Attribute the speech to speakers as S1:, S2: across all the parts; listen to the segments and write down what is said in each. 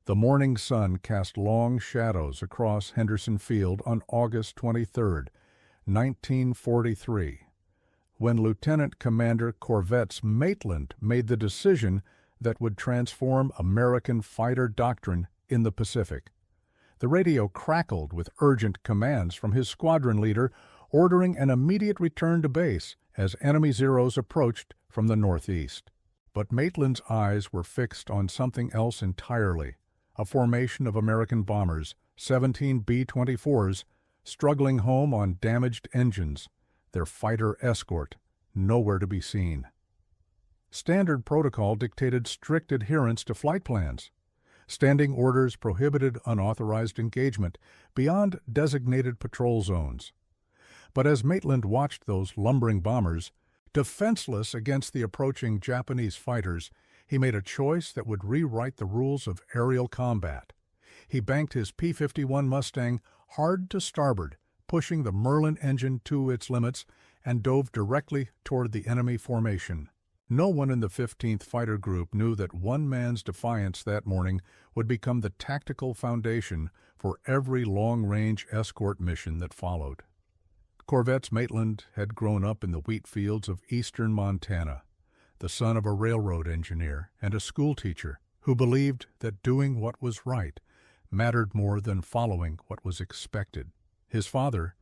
S1: The morning sun cast long shadows across Henderson Field on August 23, 1943, when Lieutenant Commander Corvettes Maitland made the decision that would transform American fighter doctrine in the Pacific. The radio crackled with urgent commands from his squadron leader, ordering an immediate return to base as enemy Zeros approached from the northeast. But Maitland's eyes were fixed on something else entirely, a formation of American bombers, 17 B-24s, struggling home on damaged engines, their fighter escort nowhere to be seen. Standard protocol dictated strict adherence to flight plans. Standing orders prohibited unauthorized engagement beyond designated patrol zones. But as Maitland watched those lumbering bombers, defenseless against the approaching Japanese fighters, he made a choice that would rewrite the rules of aerial combat. He banked his P-51 Mustang hard to starboard, pushing the Merlin engine to its limits, and dove directly toward the enemy formation. No one in the 15th Fighter Group knew that one man's defiance that morning would become the tactical foundation for every long-range escort mission that followed. Corvettes Maitland had grown up in the wheat fields of eastern Montana, the son of a railroad engineer and a schoolteacher who believed that doing what was right mattered more than following what was expected. His father,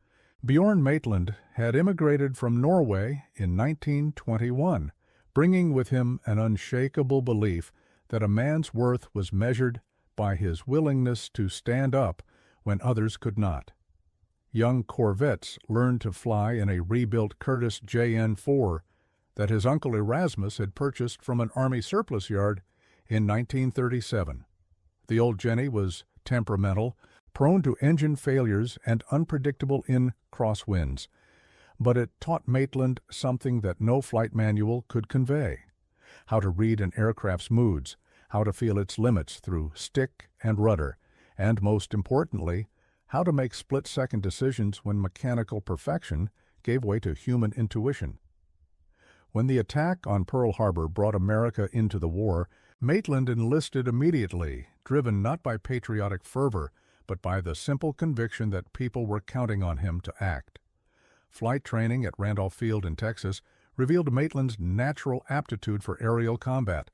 S1: Bjorn Maitland, had immigrated from Norway in 1921, bringing with him an unshakable belief that a man's worth was measured by his willingness to stand up when others could not. Young Corvettes learned to fly in a rebuilt Curtiss JN-4 that his uncle Erasmus had purchased from an Army surplus yard in 1937. The old Jenny was temperamental, prone to engine failures and unpredictable in crosswinds, but it taught Maitland something that no flight manual could convey: how to read an aircraft's moods, how to feel its limits through stick and rudder, and most importantly, how to make split-second decisions when mechanical perfection gave way to human intuition. When the attack on Pearl Harbor brought America into the war, Maitland enlisted immediately, driven not by patriotic fervor, but by the simple conviction that people were counting on him to act. Flight training at Randolph Field in Texas revealed Maitland's natural aptitude for aerial combat,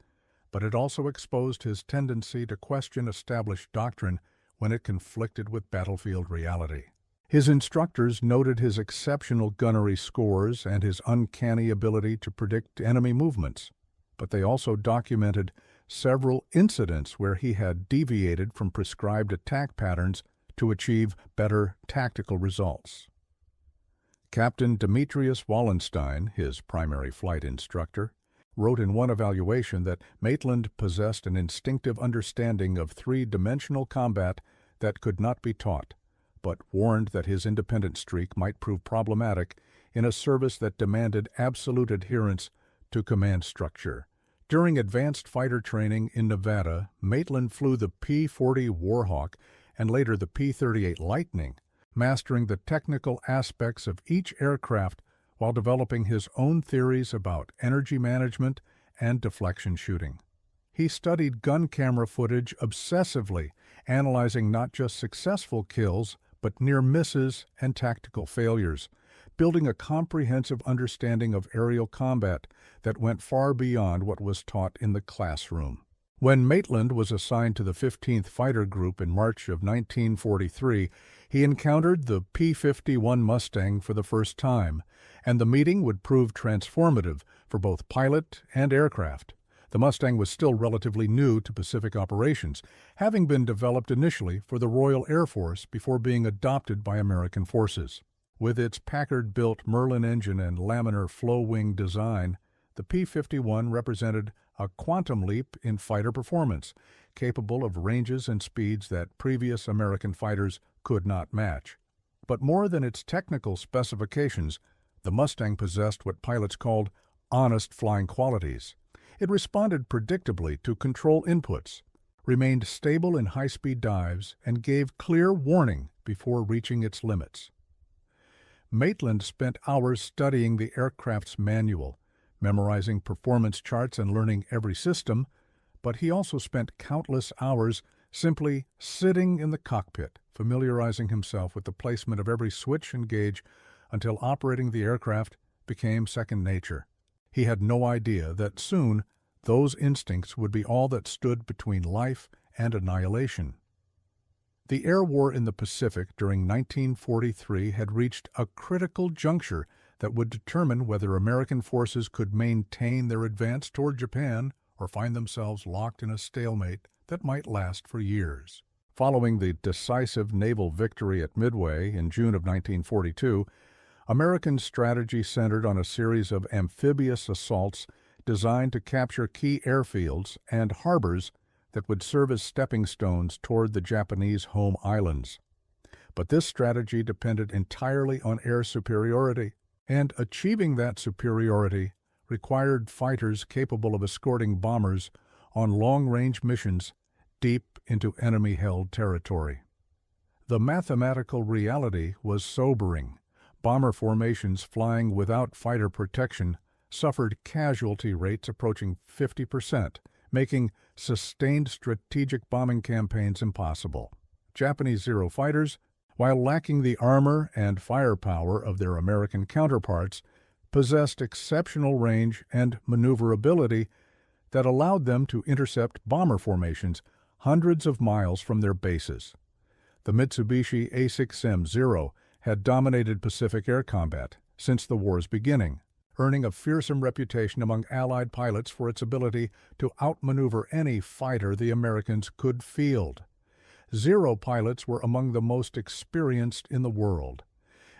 S1: but it also exposed his tendency to question established doctrine when it conflicted with battlefield reality. His instructors noted his exceptional gunnery scores and his uncanny ability to predict enemy movements, but they also documented several incidents where he had deviated from prescribed attack patterns to achieve better tactical results. Captain Demetrius Wallenstein, his primary flight instructor, wrote in one evaluation that Maitland possessed an instinctive understanding of three-dimensional combat that could not be taught, but warned that his independent streak might prove problematic in a service that demanded absolute adherence to command structure. During advanced fighter training in Nevada, Maitland flew the P-40 Warhawk and later the P-38 Lightning, mastering the technical aspects of each aircraft while developing his own theories about energy management and deflection shooting. He studied gun camera footage obsessively, analyzing not just successful kills, but near misses and tactical failures, building a comprehensive understanding of aerial combat that went far beyond what was taught in the classroom. When Maitland was assigned to the 15th Fighter Group in March of 1943, he encountered the P-51 Mustang for the first time, and the meeting would prove transformative for both pilot and aircraft. The Mustang was still relatively new to Pacific operations, having been developed initially for the Royal Air Force before being adopted by American forces. With its Packard-built Merlin engine and laminar flow-wing design, the P-51 represented a quantum leap in fighter performance, capable of ranges and speeds that previous American fighters could not match. But more than its technical specifications, the Mustang possessed what pilots called honest flying qualities. It responded predictably to control inputs, remained stable in high-speed dives, and gave clear warning before reaching its limits. Maitland spent hours studying the aircraft's manual, memorizing performance charts and learning every system, but he also spent countless hours simply sitting in the cockpit, familiarizing himself with the placement of every switch and gauge until operating the aircraft became second nature. He had no idea that soon those instincts would be all that stood between life and annihilation. The air war in the Pacific during 1943 had reached a critical juncture that would determine whether American forces could maintain their advance toward Japan or find themselves locked in a stalemate that might last for years. Following the decisive naval victory at Midway in June of 1942, American strategy centered on a series of amphibious assaults designed to capture key airfields and harbors that would serve as stepping stones toward the Japanese home islands. But this strategy depended entirely on air superiority, and achieving that superiority required fighters capable of escorting bombers on long-range missions deep into enemy-held territory. The mathematical reality was sobering. Bomber formations flying without fighter protection suffered casualty rates approaching 50%, making sustained strategic bombing campaigns impossible. Japanese Zero fighters, while lacking the armor and firepower of their American counterparts, possessed exceptional range and maneuverability that allowed them to intercept bomber formations hundreds of miles from their bases. The Mitsubishi A6M-0 had dominated Pacific air combat since the war's beginning, earning a fearsome reputation among Allied pilots for its ability to outmaneuver any fighter the Americans could field. Zero pilots were among the most experienced in the world,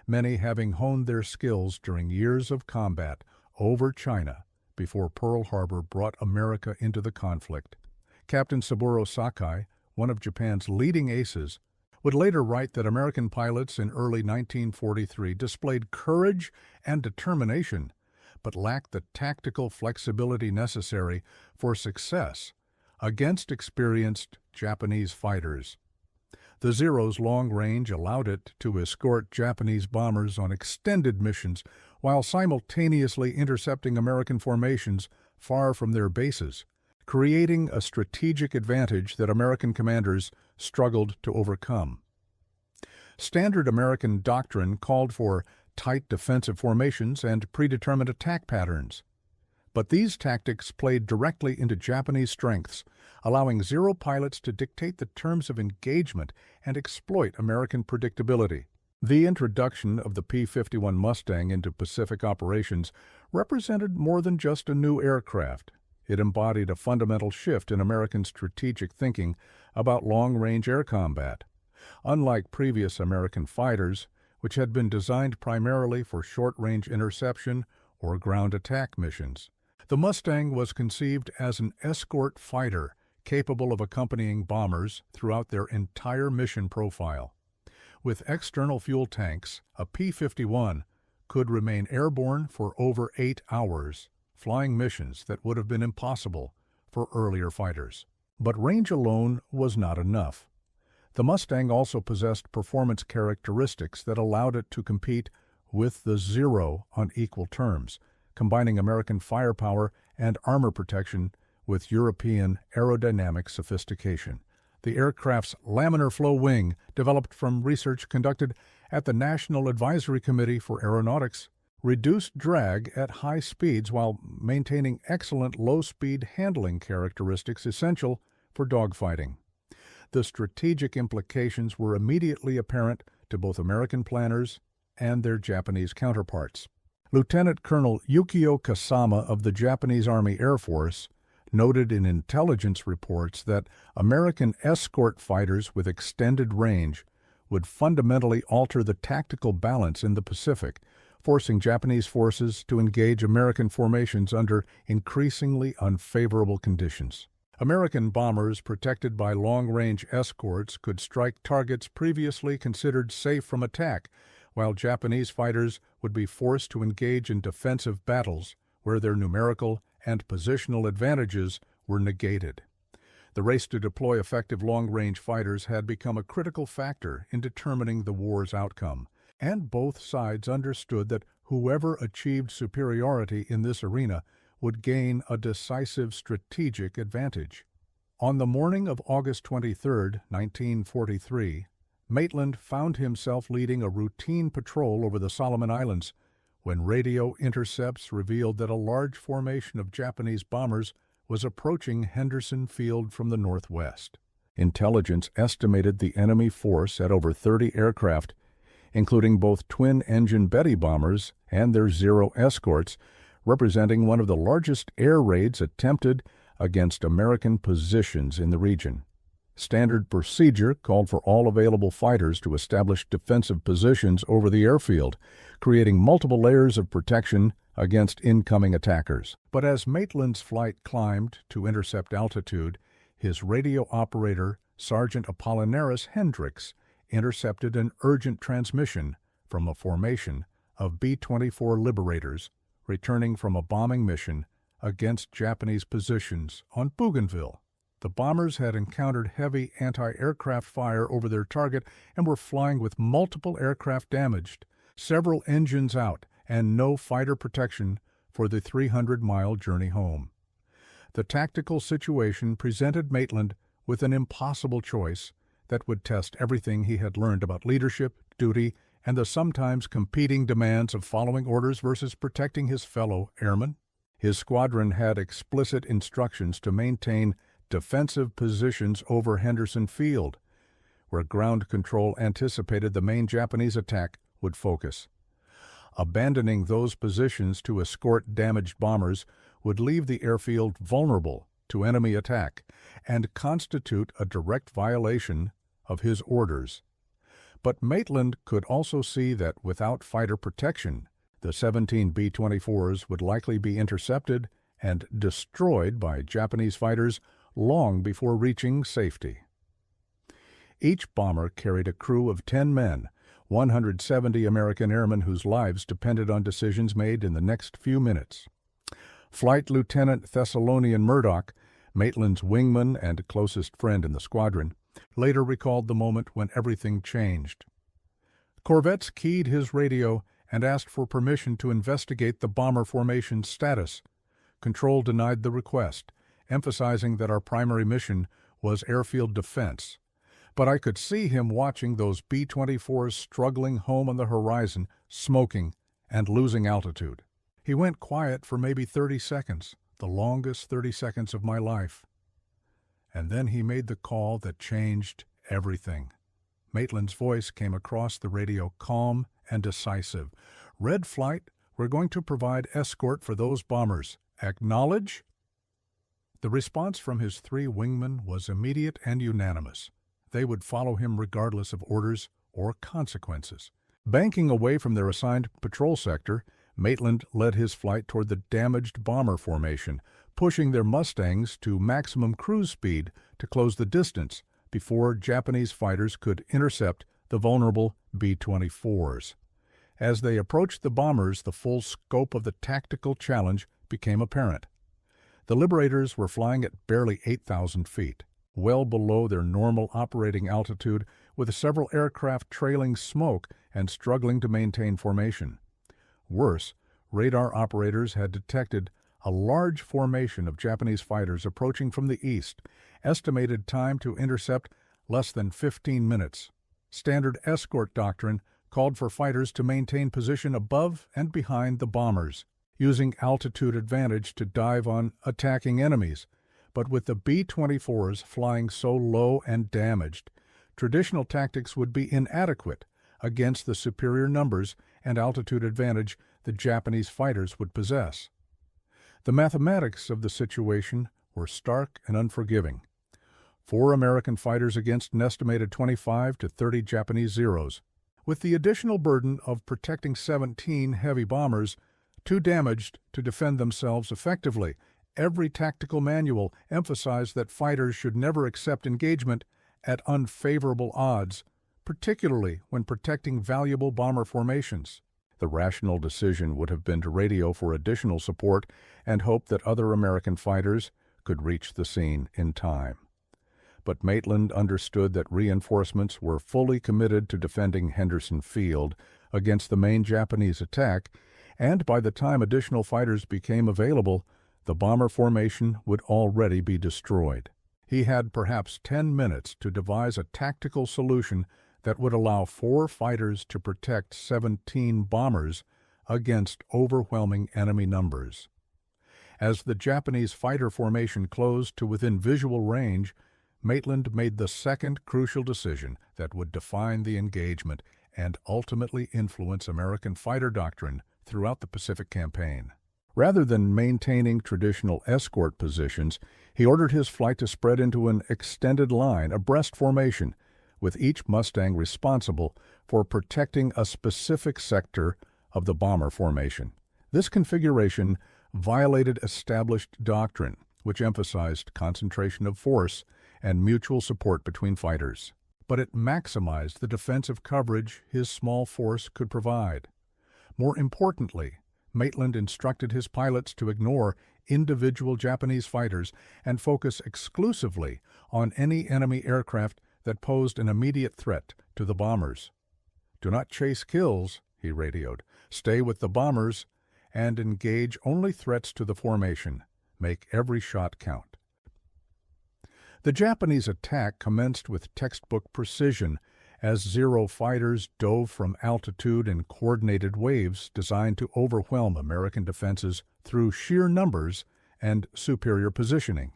S1: many having honed their skills during years of combat over China before Pearl Harbor brought America into the conflict. Captain Saburo Sakai, one of Japan's leading aces, would later write that American pilots in early 1943 displayed courage and determination, but lacked the tactical flexibility necessary for success against experienced Japanese fighters. The Zero's long range allowed it to escort Japanese bombers on extended missions while simultaneously intercepting American formations far from their bases, creating a strategic advantage that American commanders struggled to overcome. Standard American doctrine called for tight defensive formations and predetermined attack patterns. But these tactics played directly into Japanese strengths, allowing Zero pilots to dictate the terms of engagement and exploit American predictability. The introduction of the P-51 Mustang into Pacific operations represented more than just a new aircraft. It embodied a fundamental shift in American strategic thinking about long-range air combat. Unlike previous American fighters, which had been designed primarily for short-range interception or ground attack missions, the Mustang was conceived as an escort fighter capable of accompanying bombers throughout their entire mission profile. With external fuel tanks, a P-51 could remain airborne for over 8 hours, flying missions that would have been impossible for earlier fighters. But range alone was not enough. The Mustang also possessed performance characteristics that allowed it to compete with the Zero on equal terms, combining American firepower and armor protection with European aerodynamic sophistication. The aircraft's laminar flow wing, developed from research conducted at the National Advisory Committee for Aeronautics, reduced drag at high speeds while maintaining excellent low-speed handling characteristics essential for dogfighting. The strategic implications were immediately apparent to both American planners and their Japanese counterparts. Lieutenant Colonel Yukio Kasama of the Japanese Army Air Force noted in intelligence reports that American escort fighters with extended range would fundamentally alter the tactical balance in the Pacific, forcing Japanese forces to engage American formations under increasingly unfavorable conditions. American bombers protected by long-range escorts could strike targets previously considered safe from attack, while Japanese fighters would be forced to engage in defensive battles where their numerical and positional advantages were negated. The race to deploy effective long-range fighters had become a critical factor in determining the war's outcome, and both sides understood that whoever achieved superiority in this arena would gain a decisive strategic advantage. On the morning of August 23, 1943, Maitland found himself leading a routine patrol over the Solomon Islands when radio intercepts revealed that a large formation of Japanese bombers was approaching Henderson Field from the northwest. Intelligence estimated the enemy force at over 30 aircraft, including both twin-engine Betty bombers and their Zero escorts, representing one of the largest air raids attempted against American positions in the region. Standard procedure called for all available fighters to establish defensive positions over the airfield, creating multiple layers of protection against incoming attackers. But as Maitland's flight climbed to intercept altitude, his radio operator, Sergeant Apollinaris Hendricks, intercepted an urgent transmission from a formation of B-24 Liberators returning from a bombing mission against Japanese positions on Bougainville. The bombers had encountered heavy anti-aircraft fire over their target and were flying with multiple aircraft damaged, several engines out, and no fighter protection for the 300-mile journey home. The tactical situation presented Maitland with an impossible choice that would test everything he had learned about leadership, duty, and the sometimes competing demands of following orders versus protecting his fellow airmen. His squadron had explicit instructions to maintain defensive positions over Henderson Field, where ground control anticipated the main Japanese attack would focus. Abandoning those positions to escort damaged bombers would leave the airfield vulnerable to enemy attack and constitute a direct violation of his orders. But Maitland could also see that without fighter protection, the 17 B-24s would likely be intercepted and destroyed by Japanese fighters long before reaching safety. Each bomber carried a crew of 10 men, 170 American airmen whose lives depended on decisions made in the next few minutes. Flight Lieutenant Thessalonian Murdoch, Maitland's wingman and closest friend in the squadron, later recalled the moment when everything changed. Corvettes keyed his radio and asked for permission to investigate the bomber formation's status. Control denied the request, emphasizing that our primary mission was airfield defense. But I could see him watching those B-24s struggling home on the horizon, smoking and losing altitude. He went quiet for maybe 30 seconds, the longest 30 seconds of my life. And then he made the call that changed everything. Maitland's voice came across the radio calm and decisive. "Red Flight, we're going to provide escort for those bombers. Acknowledge?" The response from his 3 wingmen was immediate and unanimous. They would follow him regardless of orders or consequences. Banking away from their assigned patrol sector, Maitland led his flight toward the damaged bomber formation, pushing their Mustangs to maximum cruise speed to close the distance before Japanese fighters could intercept the vulnerable B-24s. As they approached the bombers, the full scope of the tactical challenge became apparent. The Liberators were flying at barely 8,000 feet, well below their normal operating altitude, with several aircraft trailing smoke and struggling to maintain formation. Worse, radar operators had detected a large formation of Japanese fighters approaching from the east, estimated time to intercept less than 15 minutes. Standard escort doctrine called for fighters to maintain position above and behind the bombers, using altitude advantage to dive on attacking enemies. But with the B-24s flying so low and damaged, traditional tactics would be inadequate against the superior numbers and altitude advantage the Japanese fighters would possess. The mathematics of the situation were stark and unforgiving. 4 American fighters against an estimated 25 to 30 Japanese Zeros. With the additional burden of protecting 17 heavy bombers, too damaged to defend themselves effectively, every tactical manual emphasized that fighters should never accept engagement at unfavorable odds, particularly when protecting valuable bomber formations. The rational decision would have been to radio for additional support and hope that other American fighters could reach the scene in time. But Maitland understood that reinforcements were fully committed to defending Henderson Field against the main Japanese attack, and by the time additional fighters became available, the bomber formation would already be destroyed. He had perhaps 10 minutes to devise a tactical solution that would allow 4 fighters to protect 17 bombers against overwhelming enemy numbers. As the Japanese fighter formation closed to within visual range, Maitland made the second crucial decision that would define the engagement and ultimately influence American fighter doctrine throughout the Pacific Campaign. Rather than maintaining traditional escort positions, he ordered his flight to spread into an extended line, a breast formation, with each Mustang responsible for protecting a specific sector of the bomber formation. This configuration violated established doctrine, which emphasized concentration of force and mutual support between fighters. But it maximized the defensive coverage his small force could provide. More importantly, Maitland instructed his pilots to ignore individual Japanese fighters and focus exclusively on any enemy aircraft that posed an immediate threat to the bombers. "Do not chase kills," he radioed. "Stay with the bombers and engage only threats to the formation. Make every shot count." The Japanese attack commenced with textbook precision as Zero fighters dove from altitude in coordinated waves designed to overwhelm American defenses through sheer numbers and superior positioning.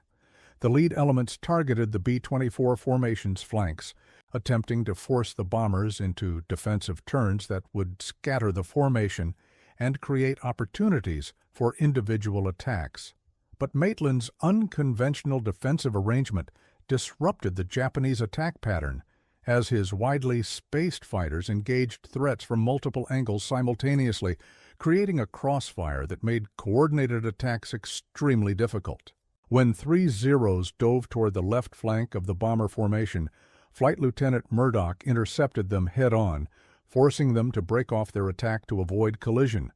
S1: The lead elements targeted the B-24 formation's flanks, attempting to force the bombers into defensive turns that would scatter the formation and create opportunities for individual attacks. But Maitland's unconventional defensive arrangement disrupted the Japanese attack pattern, as his widely spaced fighters engaged threats from multiple angles simultaneously, creating a crossfire that made coordinated attacks extremely difficult. When 3 Zeros dove toward the left flank of the bomber formation, Flight Lieutenant Murdoch intercepted them head-on, forcing them to break off their attack to avoid collision.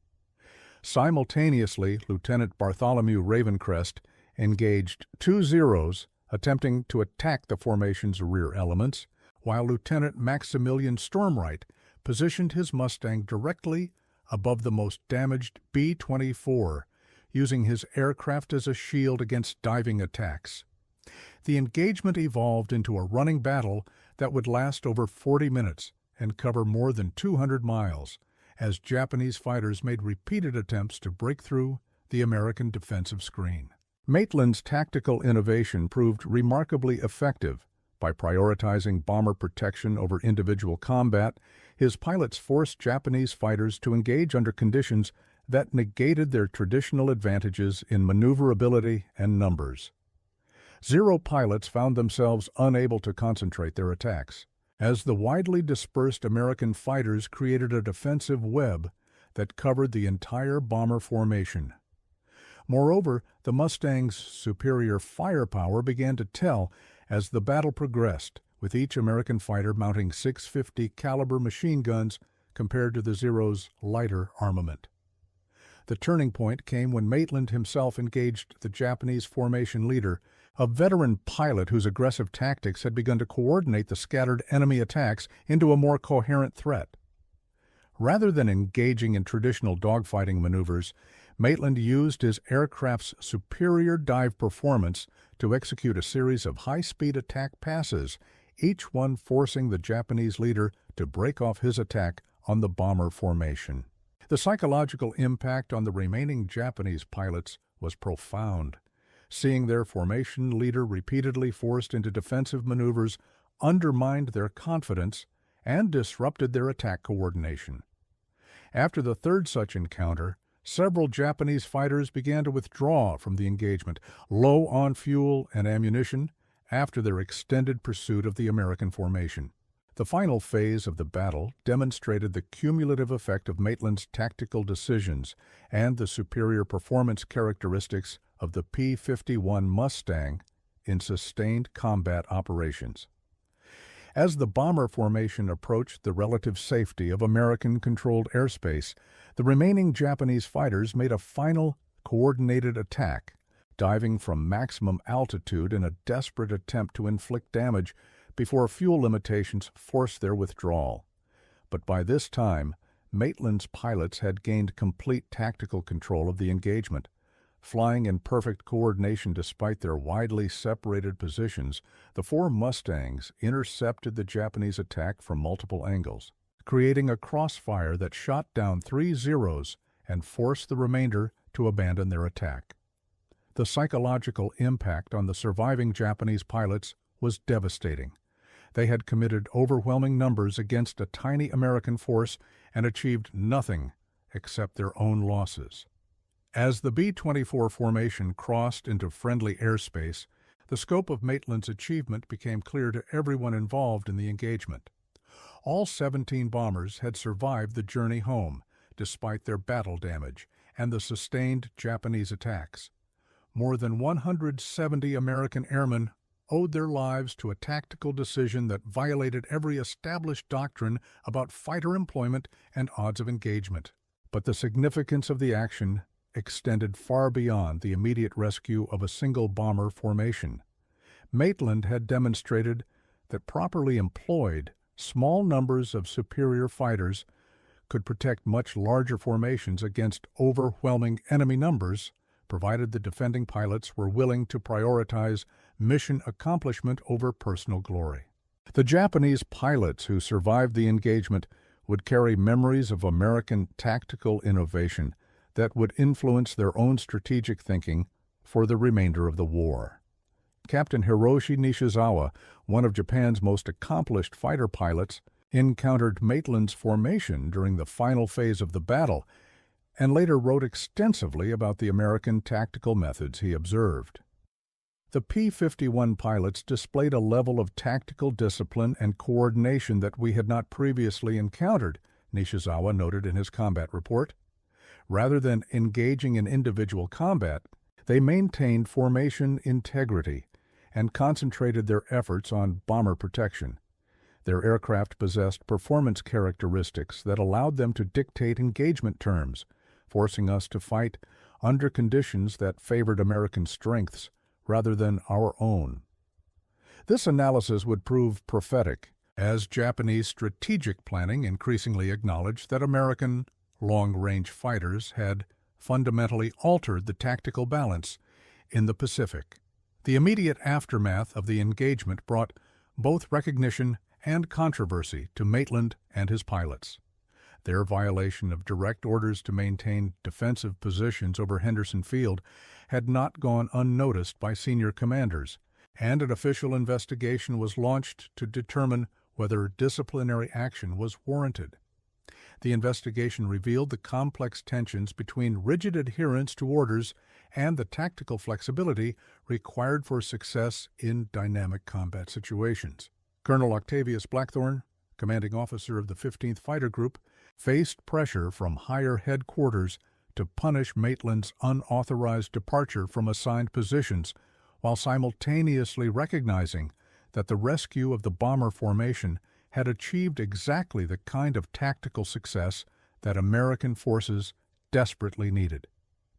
S1: Simultaneously, Lieutenant Bartholomew Ravencrest engaged 2 Zeros, attempting to attack the formation's rear elements, while Lieutenant Maximilian Stormwright positioned his Mustang directly above the most damaged B-24, using his aircraft as a shield against diving attacks. The engagement evolved into a running battle that would last over 40 minutes and cover more than 200 miles, as Japanese fighters made repeated attempts to break through the American defensive screen. Maitland's tactical innovation proved remarkably effective. By prioritizing bomber protection over individual combat, his pilots forced Japanese fighters to engage under conditions that negated their traditional advantages in maneuverability and numbers. Zero pilots found themselves unable to concentrate their attacks, as the widely dispersed American fighters created a defensive web that covered the entire bomber formation. Moreover, the Mustang's superior firepower began to tell as the battle progressed, with each American fighter mounting .650 caliber machine guns compared to the Zero's lighter armament. The turning point came when Maitland himself engaged the Japanese formation leader, a veteran pilot whose aggressive tactics had begun to coordinate the scattered enemy attacks into a more coherent threat. Rather than engaging in traditional dogfighting maneuvers, Maitland used his aircraft's superior dive performance to execute a series of high-speed attack passes, each one forcing the Japanese leader to break off his attack on the bomber formation. The psychological impact on the remaining Japanese pilots was profound. Seeing their formation leader repeatedly forced into defensive maneuvers undermined their confidence and disrupted their attack coordination. After the third such encounter, several Japanese fighters began to withdraw from the engagement, low on fuel and ammunition, after their extended pursuit of the American formation. The final phase of the battle demonstrated the cumulative effect of Maitland's tactical decisions and the superior performance characteristics of the P-51 Mustang in sustained combat operations. As the bomber formation approached the relative safety of American-controlled airspace, the remaining Japanese fighters made a final coordinated attack, diving from maximum altitude in a desperate attempt to inflict damage before fuel limitations forced their withdrawal. But by this time, Maitland's pilots had gained complete tactical control of the engagement. Flying in perfect coordination despite their widely separated positions, the four Mustangs intercepted the Japanese attack from multiple angles, creating a crossfire that shot down 3 Zeros and forced the remainder to abandon their attack. The psychological impact on the surviving Japanese pilots was devastating. They had committed overwhelming numbers against a tiny American force and achieved nothing except their own losses. As the B-24 formation crossed into friendly airspace, the scope of Maitland's achievement became clear to everyone involved in the engagement. All 17 bombers had survived the journey home, despite their battle damage and the sustained Japanese attacks. More than 170 American airmen owed their lives to a tactical decision that violated every established doctrine about fighter employment and odds of engagement. But the significance of the action extended far beyond the immediate rescue of a single bomber formation. Maitland had demonstrated that properly employed, small numbers of superior fighters could protect much larger formations against overwhelming enemy numbers, provided the defending pilots were willing to prioritize mission accomplishment over personal glory. The Japanese pilots who survived the engagement would carry memories of American tactical innovation that would influence their own strategic thinking for the remainder of the war. Captain Hiroshi Nishizawa, one of Japan's most accomplished fighter pilots, encountered Maitland's formation during the final phase of the battle and later wrote extensively about the American tactical methods he observed. The P-51 pilots displayed a level of tactical discipline and coordination that we had not previously encountered, Nishizawa noted in his combat report. Rather than engaging in individual combat, they maintained formation integrity and concentrated their efforts on bomber protection. Their aircraft possessed performance characteristics that allowed them to dictate engagement terms, forcing us to fight under conditions that favored American strengths rather than our own. This analysis would prove prophetic, as Japanese strategic planning increasingly acknowledged that American long-range fighters had fundamentally altered the tactical balance in the Pacific. The immediate aftermath of the engagement brought both recognition and controversy to Maitland and his pilots. Their violation of direct orders to maintain defensive positions over Henderson Field had not gone unnoticed by senior commanders, and an official investigation was launched to determine whether disciplinary action was warranted. The investigation revealed the complex tensions between rigid adherence to orders and the tactical flexibility required for success in dynamic combat situations. Colonel Octavius Blackthorne, commanding officer of the 15th Fighter Group, faced pressure from higher headquarters to punish Maitland's unauthorized departure from assigned positions, while simultaneously recognizing that the rescue of the bomber formation had achieved exactly the kind of tactical success that American forces desperately needed.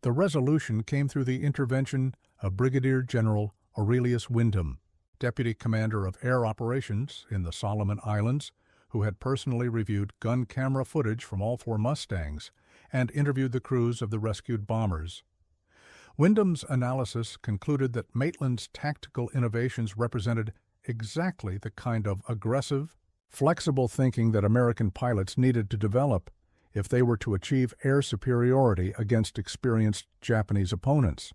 S1: The resolution came through the intervention of Brigadier General Aurelius Wyndham, Deputy Commander of Air Operations in the Solomon Islands, who had personally reviewed gun camera footage from all 4 Mustangs and interviewed the crews of the rescued bombers. Wyndham's analysis concluded that Maitland's tactical innovations represented exactly the kind of aggressive, flexible thinking that American pilots needed to develop if they were to achieve air superiority against experienced Japanese opponents.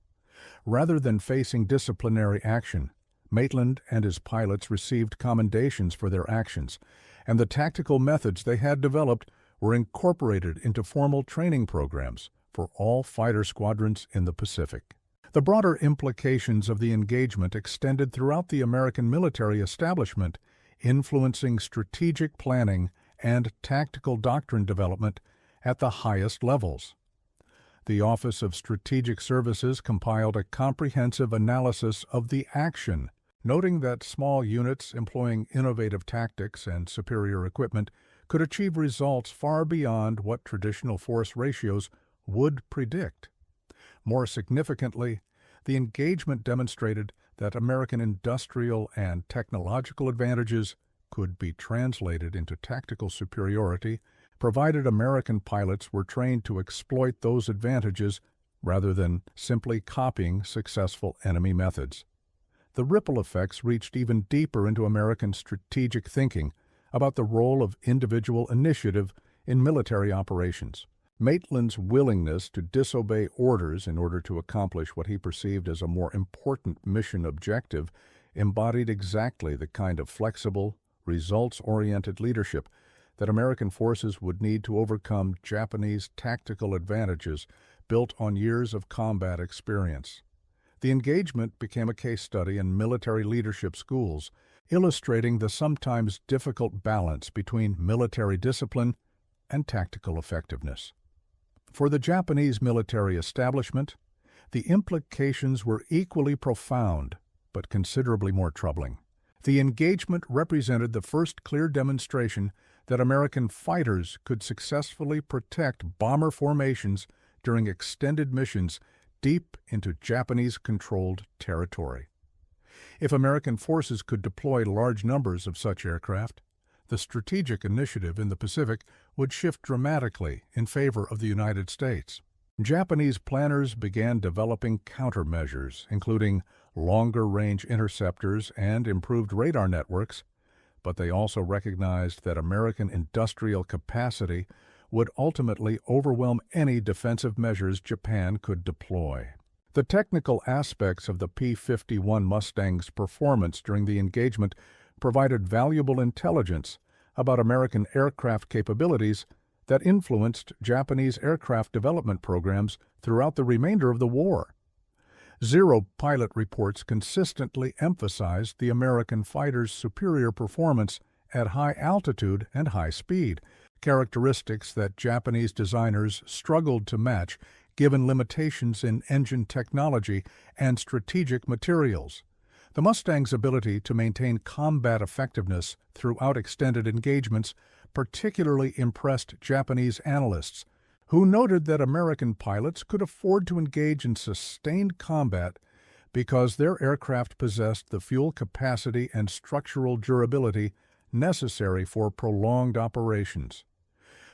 S1: Rather than facing disciplinary action, Maitland and his pilots received commendations for their actions, and the tactical methods they had developed were incorporated into formal training programs for all fighter squadrons in the Pacific. The broader implications of the engagement extended throughout the American military establishment, influencing strategic planning and tactical doctrine development at the highest levels. The Office of Strategic Services compiled a comprehensive analysis of the action, noting that small units employing innovative tactics and superior equipment could achieve results far beyond what traditional force ratios would predict. More significantly, the engagement demonstrated that American industrial and technological advantages could be translated into tactical superiority, provided American pilots were trained to exploit those advantages rather than simply copying successful enemy methods. The ripple effects reached even deeper into American strategic thinking about the role of individual initiative in military operations. Maitland's willingness to disobey orders in order to accomplish what he perceived as a more important mission objective embodied exactly the kind of flexible, results-oriented leadership that American forces would need to overcome Japanese tactical advantages built on years of combat experience. The engagement became a case study in military leadership schools, illustrating the sometimes difficult balance between military discipline and tactical effectiveness. For the Japanese military establishment, the implications were equally profound, but considerably more troubling. The engagement represented the first clear demonstration that American fighters could successfully protect bomber formations during extended missions deep into Japanese-controlled territory. If American forces could deploy large numbers of such aircraft, the strategic initiative in the Pacific would shift dramatically in favor of the United States. Japanese planners began developing countermeasures, including longer-range interceptors and improved radar networks, but they also recognized that American industrial capacity would ultimately overwhelm any defensive measures Japan could deploy. The technical aspects of the P-51 Mustang's performance during the engagement provided valuable intelligence about American aircraft capabilities that influenced Japanese aircraft development programs throughout the remainder of the war. Zero pilot reports consistently emphasized the American fighters' superior performance at high altitude and high speed, characteristics that Japanese designers struggled to match given limitations in engine technology and strategic materials. The Mustang's ability to maintain combat effectiveness throughout extended engagements particularly impressed Japanese analysts, who noted that American pilots could afford to engage in sustained combat because their aircraft possessed the fuel capacity and structural durability necessary for prolonged operations.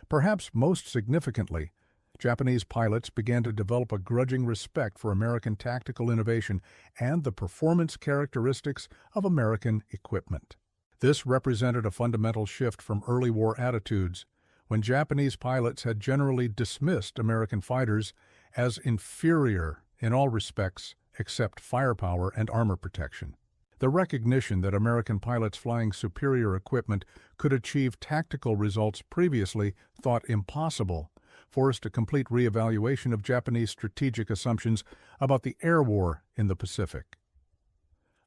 S1: Perhaps most significantly, Japanese pilots began to develop a grudging respect for American tactical innovation and the performance characteristics of American equipment. This represented a fundamental shift from early war attitudes, when Japanese pilots had generally dismissed American fighters as inferior in all respects except firepower and armor protection. The recognition that American pilots flying superior equipment could achieve tactical results previously thought impossible forced a complete reevaluation of Japanese strategic assumptions about the air war in the Pacific.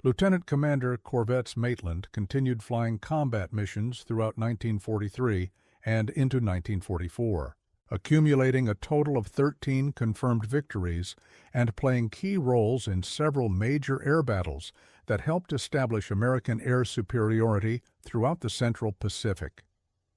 S1: Lieutenant Commander Corvettes Maitland continued flying combat missions throughout 1943 and into 1944, accumulating a total of 13 confirmed victories and playing key roles in several major air battles that helped establish American air superiority throughout the Central Pacific.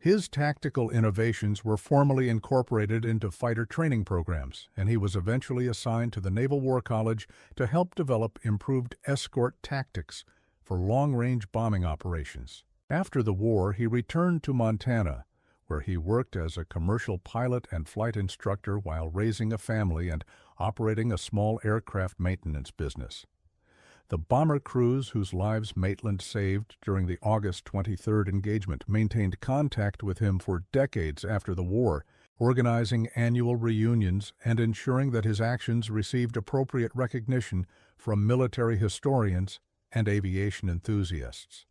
S1: His tactical innovations were formally incorporated into fighter training programs, and he was eventually assigned to the Naval War College to help develop improved escort tactics for long-range bombing operations. After the war, he returned to Montana, where he worked as a commercial pilot and flight instructor while raising a family and operating a small aircraft maintenance business. The bomber crews whose lives Maitland saved during the August 23rd engagement maintained contact with him for decades after the war, organizing annual reunions and ensuring that his actions received appropriate recognition from military historians and aviation enthusiasts.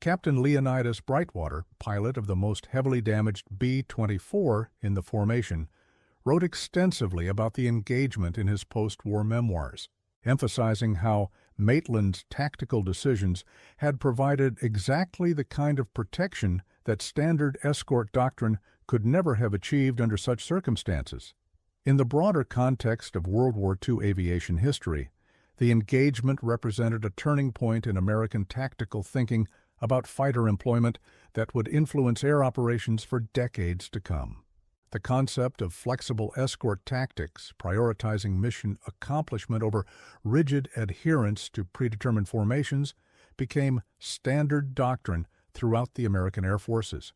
S1: Captain Leonidas Brightwater, pilot of the most heavily damaged B-24 in the formation, wrote extensively about the engagement in his post-war memoirs, emphasizing how Maitland's tactical decisions had provided exactly the kind of protection that standard escort doctrine could never have achieved under such circumstances. In the broader context of World War II aviation history, the engagement represented a turning point in American tactical thinking about fighter employment that would influence air operations for decades to come. The concept of flexible escort tactics, prioritizing mission accomplishment over rigid adherence to predetermined formations, became standard doctrine throughout the American Air Forces.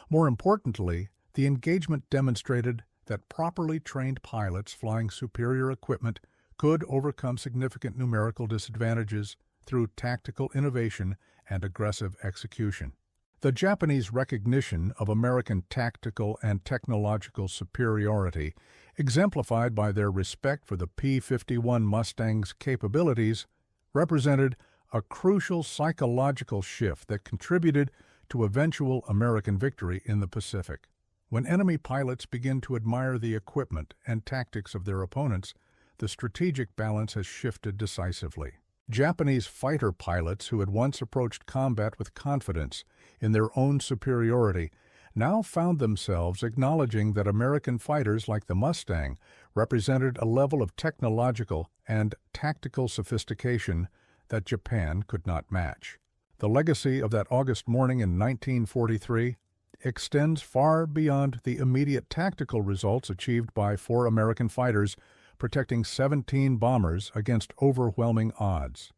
S1: More importantly, the engagement demonstrated that properly trained pilots flying superior equipment could overcome significant numerical disadvantages through tactical innovation and aggressive execution. The Japanese recognition of American tactical and technological superiority, exemplified by their respect for the P-51 Mustang's capabilities, represented a crucial psychological shift that contributed to eventual American victory in the Pacific. When enemy pilots begin to admire the equipment and tactics of their opponents, the strategic balance has shifted decisively. Japanese fighter pilots who had once approached combat with confidence in their own superiority now found themselves acknowledging that American fighters like the Mustang represented a level of technological and tactical sophistication that Japan could not match. The legacy of that August morning in 1943 extends far beyond the immediate tactical results achieved by 4 American fighters protecting 17 bombers against overwhelming odds.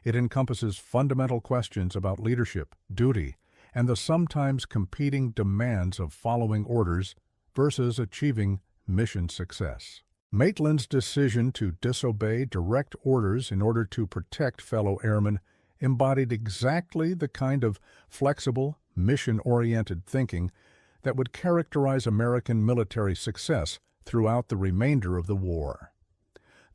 S1: It encompasses fundamental questions about leadership, duty, and the sometimes competing demands of following orders versus achieving mission success. Maitland's decision to disobey direct orders in order to protect fellow airmen embodied exactly the kind of flexible, mission-oriented thinking that would characterize American military success throughout the remainder of the war.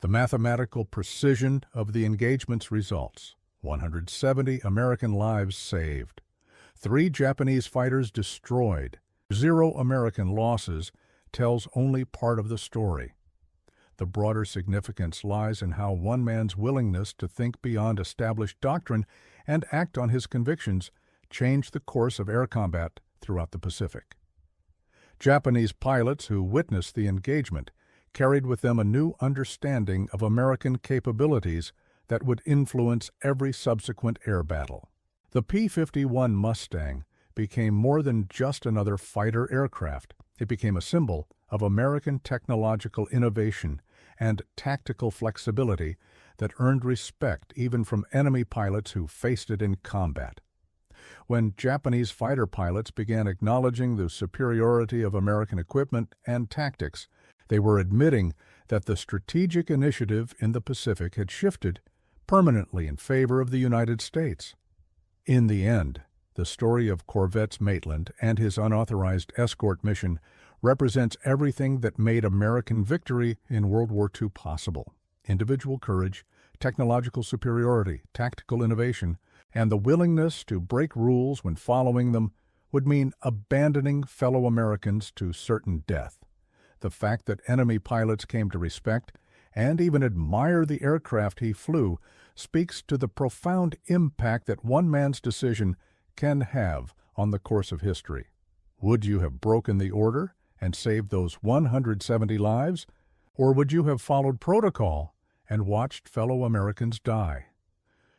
S1: The mathematical precision of the engagement's results: 170 American lives saved, 3 Japanese fighters destroyed, 0 American losses, tells only part of the story. The broader significance lies in how one man's willingness to think beyond established doctrine and act on his convictions changed the course of air combat throughout the Pacific. Japanese pilots who witnessed the engagement carried with them a new understanding of American capabilities that would influence every subsequent air battle. The P-51 Mustang became more than just another fighter aircraft. It became a symbol of American technological innovation and tactical flexibility that earned respect even from enemy pilots who faced it in combat. When Japanese fighter pilots began acknowledging the superiority of American equipment and tactics, they were admitting that the strategic initiative in the Pacific had shifted permanently in favor of the United States. In the end, the story of Corvette's Maitland and his unauthorized escort mission represents everything that made American victory in World War II possible: individual courage, technological superiority, tactical innovation, and the willingness to break rules when following them would mean abandoning fellow Americans to certain death. The fact that enemy pilots came to respect and even admire the aircraft he flew speaks to the profound impact that one man's decision can have on the course of history. Would you have broken the order and saved those 170 lives, or would you have followed protocol and watched fellow Americans die?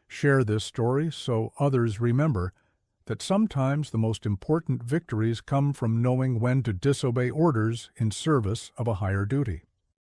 S1: Share this story so others remember that sometimes the most important victories come from knowing when to disobey orders in service of a higher duty.